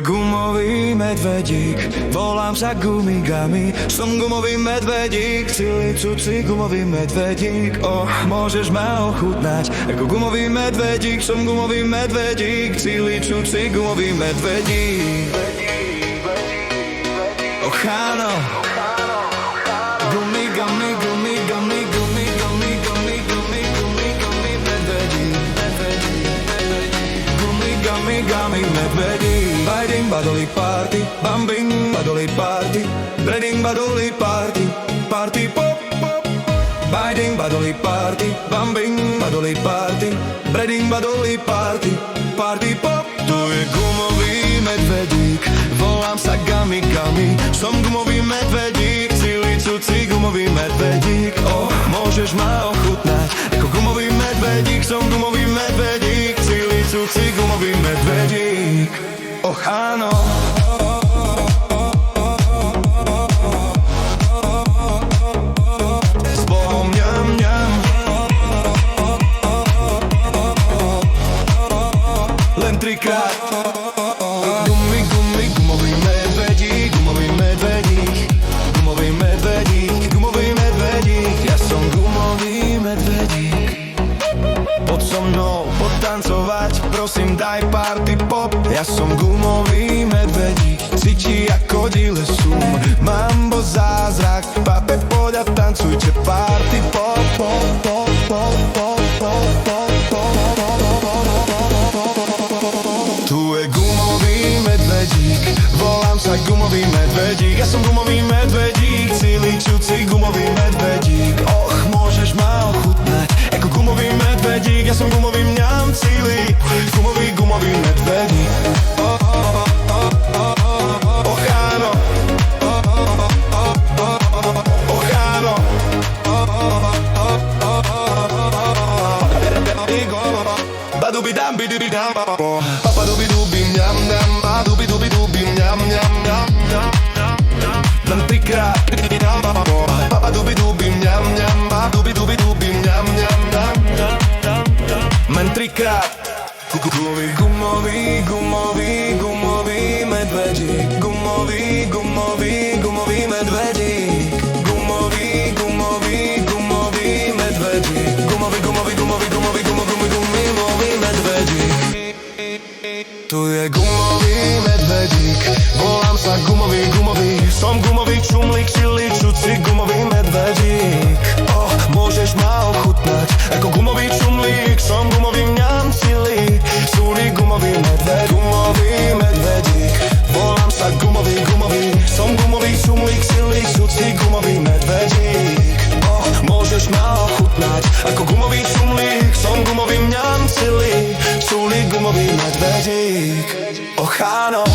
gumový medvedík, volám sa Gumigami. Som gumový medvedík, cili cuci gumový medvedík. Oh, môžeš ma ochutnať ako gumový medvedík. Som gumový medvedík, cili cuci gumový medvedík. Och áno, Gumigami, Gumigami, Gumigami, Gumigami, Gumigami medvedík, Gumigami, Gumigami medvedík. Biting badoli party, bambing badoli party, breading badoli party, party pop pop. Biting badoli party, bambing badoli party, breading badoli party, party pop. To je gumový medvedík, volám sa Gumigami. Som gumový medvedík, cili cuci gumový medvedík. Oh, môžeš ma ochutnať ako gumový medvedík. Som gumový medvedík, cili cuci gumový medvedík. Och áno, s Bohom ňam ňam. Len trikrát. Gumi, gumi, gumový medvedík, gumový medvedík, gumový medvedík, gumový medvedík. Ja som gumový medvedík. Poď so mnou potancovať, prosím daj party pop. Ja som gumový medvedík, cvičí ako dile sum. Mambo zázrak, pape poď a tancujte party pop, pop, pop, pop, pop, pop, pop, pop, pop. Tu je gumový medvedík, volám sa gumový medvedík. Ja som gumový medvedík, cili čuci gumový medvedík. Och, môžeš ma ochutnať ako gumový medvedík. Ja som gumový mňam cili, gumový medvedík. Och áno, och áno. Badubidam bidibidam, papadubidubim ñam ñam, badubidubidubim ñam ñam ñam ñam. Len trikrát, papadubidubim ñam ñam, badubidubidubim ñam ñam ñam ñam. Len trikrát. Gumový, gumový, gumový, gumový medvedík. Gumový, gumový, gumový medvedík. Gumový, gumový, gumový medvedík. Gumový, gumový, gumový, gumový, gumový medvedík. Tu je gumový medvedík, volám sa gumový, gumový. Som gumový čumlík, čili čuci gumový medvedík. Oh, môžeš ma ochutnať ako gumový čumlík. Som gumový mňam cili, súli gumový medvedík. Gumový medvedík, volám sa gumový, gumový. Som gumový čumlík, čili čuci gumový medvedík. Oh, môžeš ma ochutnať ako gumový čumlík. Som gumový mňam cili, súli gumový medvedík. Och áno.